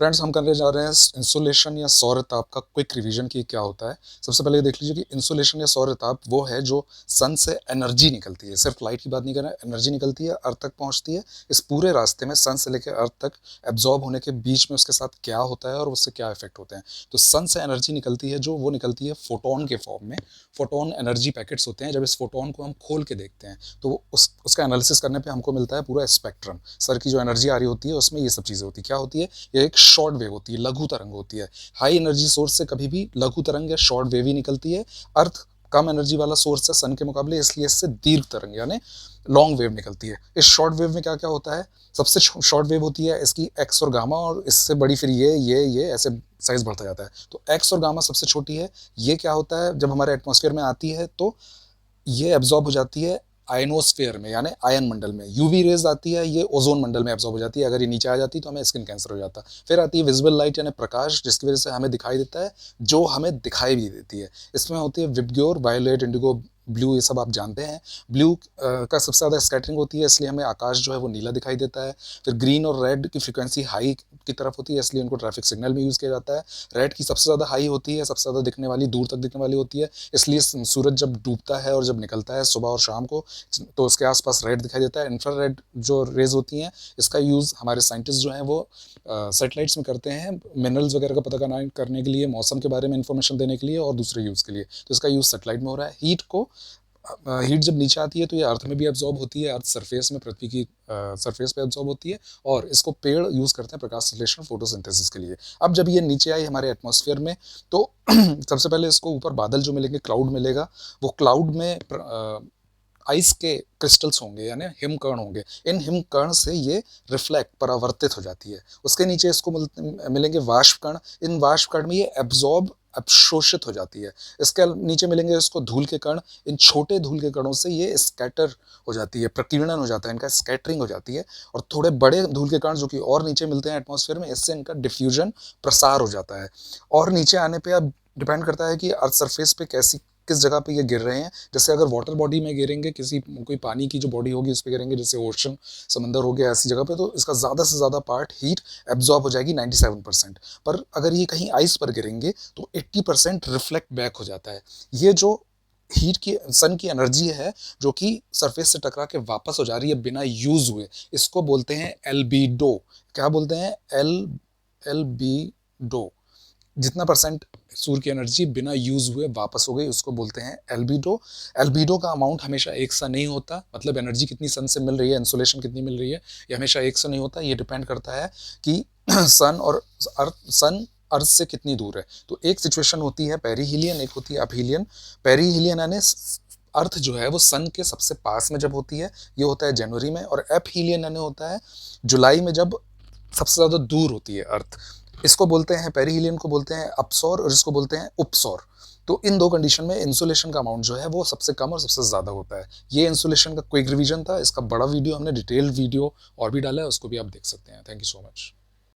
Friends, हम करने जा रहे हैं इंसुलेशन या सौर ताप का क्विक रिवीजन कि क्या होता है। सबसे पहले ये देख लीजिए कि इंसुलेशन या सौर ताप वो है जो सन से एनर्जी निकलती है। सिर्फ लाइट की बात नहीं कर रहे हैं, एनर्जी निकलती है, अर्थ तक पहुंचती है। इस पूरे रास्ते में सन से लेकर अर्थ तक एब्जॉर्ब होने के बीच में उसके साथ क्या होता है और उससे क्या इफेक्ट होते हैं। तो सन से एनर्जी निकलती है जो वो निकलती है फोटोन के फॉर्म में। फोटोन एनर्जी पैकेट्स होते हैं। जब इस फोटोन को हम खोल के देखते हैं तो उसका एनालिसिस करने पर हमको मिलता है पूरा स्पेक्ट्रम। सर की जो एनर्जी आ रही होती है उसमें ये सब चीज़ें होती है। क्या होती है? ये एक शॉर्ट वेव होती है, लघु तरंग होती है। हाई एनर्जी सोर्स से कभी भी लघु तरंग या शॉर्ट वेव ही निकलती है। अर्थ कम एनर्जी वाला सोर्स है सन के मुकाबले, इसलिए इससे दीर्घ तरंग यानी लॉन्ग वेव निकलती है। इस शॉर्ट वेव में क्या क्या होता है? सबसे शॉर्ट वेव होती है इसकी एक्स और गामा, और इससे बड़ी फिर ये ऐसे साइज बढ़ता जाता है। तो एक्स और गामा सबसे छोटी है। ये क्या होता है? जब हमारे एटमॉस्फेयर में आती है तो ये एब्जॉर्ब हो जाती है आयनोस्फेयर में यानी आयन मंडल में। यूवी रेज आती है, ये ओजोन मंडल में एब्जॉर्ब हो जाती है। अगर ये नीचे आ जाती तो हमें स्किन कैंसर हो जाता। फिर आती है विजिबल लाइट यानी प्रकाश, जिसकी वजह से हमें दिखाई देता है, जो हमें दिखाई भी देती है। इसमें होती है विबग्योर, वायोलेट, इंडिगो, ब्लू, ये सब आप जानते हैं। ब्लू का सबसे ज़्यादा स्कैटरिंग होती है, इसलिए हमें आकाश जो है वो नीला दिखाई देता है। फिर ग्रीन और रेड की फ्रीक्वेंसी हाई की तरफ होती है, इसलिए इनको ट्रैफिक सिग्नल में यूज़ किया जाता है। रेड की सबसे ज़्यादा हाई होती है, सबसे ज़्यादा दिखने वाली, दूर तक दिखने वाली होती है, इसलिए सूरज जब डूबता है और जब निकलता है सुबह और शाम को तो उसके आसपास रेड दिखाई देता है। इंफ्रारेड जो रेज होती हैं, इसका यूज़ हमारे साइंटिस्ट जो हैं वो सैटेलाइट्स में करते हैं, मिनरल्स वगैरह का पता करने के लिए, मौसम के बारे में इंफॉर्मेशन देने के लिए और दूसरे यूज़ के लिए। तो इसका यूज़ सैटेलाइट में हो रहा है। हीट जब नीचे आती है तो ये अर्थ में भी एब्जॉर्ब होती है, अर्थ सरफेस में, पृथ्वी की सरफेस पे एब्जॉर्ब होती है, और इसको पेड़ यूज़ करते हैं प्रकाश संश्लेषण, फोटोसिंथेसिस के लिए। अब जब ये नीचे आई हमारे एटमॉस्फेयर में तो सबसे पहले इसको ऊपर बादल जो मिलेंगे, क्लाउड मिलेगा। वो क्लाउड में आइस के क्रिस्टल्स होंगे यानी हिमकर्ण होंगे। इन हिमकर्ण से ये रिफ्लेक्ट, परावर्तित हो जाती है। उसके नीचे इसको मिलेंगे वाष्पकण। इन वाष्पकण में ये अवशोषित हो जाती है। इसके नीचे मिलेंगे इसको धूल के कण। इन छोटे धूल के कणों से ये स्कैटर हो जाती है, प्रकीर्णन हो जाता है, इनका स्कैटरिंग हो जाती है। और थोड़े बड़े धूल के कण जो कि और नीचे मिलते हैं एटमॉस्फेयर में, इससे इनका डिफ्यूजन, प्रसार हो जाता है। और नीचे आने पे अब डिपेंड करता है कि अर्थ सरफेस पे किस जगह पे ये गिर रहे हैं। जैसे अगर वाटर बॉडी में गिरेंगे, कोई पानी की जो बॉडी होगी उस पर गिरेंगे, जैसे ओशन, समंदर हो गया, ऐसी जगह पे, तो इसका ज़्यादा से ज़्यादा पार्ट हीट एब्जॉर्ब हो जाएगी, 97%। पर अगर ये कहीं आइस पर गिरेंगे तो 80% रिफ्लेक्ट बैक हो जाता है। ये जो हीट की, सन की एनर्जी है जो कि सरफेस से टकरा के वापस हो जा रही है बिना यूज हुए, इसको बोलते हैं एल्बीडो। क्या बोलते हैं? एल्बीडो। जितना परसेंट सूर्य की एनर्जी बिना यूज हुए वापस हो गई उसको बोलते हैं एल्बीडो। एल्बीडो का अमाउंट हमेशा एक सा नहीं होता, मतलब एनर्जी कितनी सन से मिल रही है, इंसुलेशन कितनी मिल रही है, ये हमेशा एक सा नहीं होता। ये डिपेंड करता है कि सन अर्थ से कितनी दूर है। तो एक सिचुएशन होती है पेरीहिलियन, एक होती है अपहीलियन। पेरीहिलियन यानी अर्थ जो है वो सन के सबसे पास में जब होती है, ये होता है जनवरी में। और अपहीलियन यानी होता है जुलाई में, जब सबसे ज़्यादा दूर होती है अर्थ। इसको बोलते हैं, पेरीहिलियन को बोलते हैं अपसौर, और इसको बोलते हैं उपसौर। तो इन दो कंडीशन में इंसुलेशन का अमाउंट जो है वो सबसे कम और सबसे ज़्यादा होता है। ये इंसुलेशन का क्विक रिवीजन था। इसका बड़ा वीडियो हमने, डिटेल्ड वीडियो और भी डाला है, उसको भी आप देख सकते हैं। Thank you so much.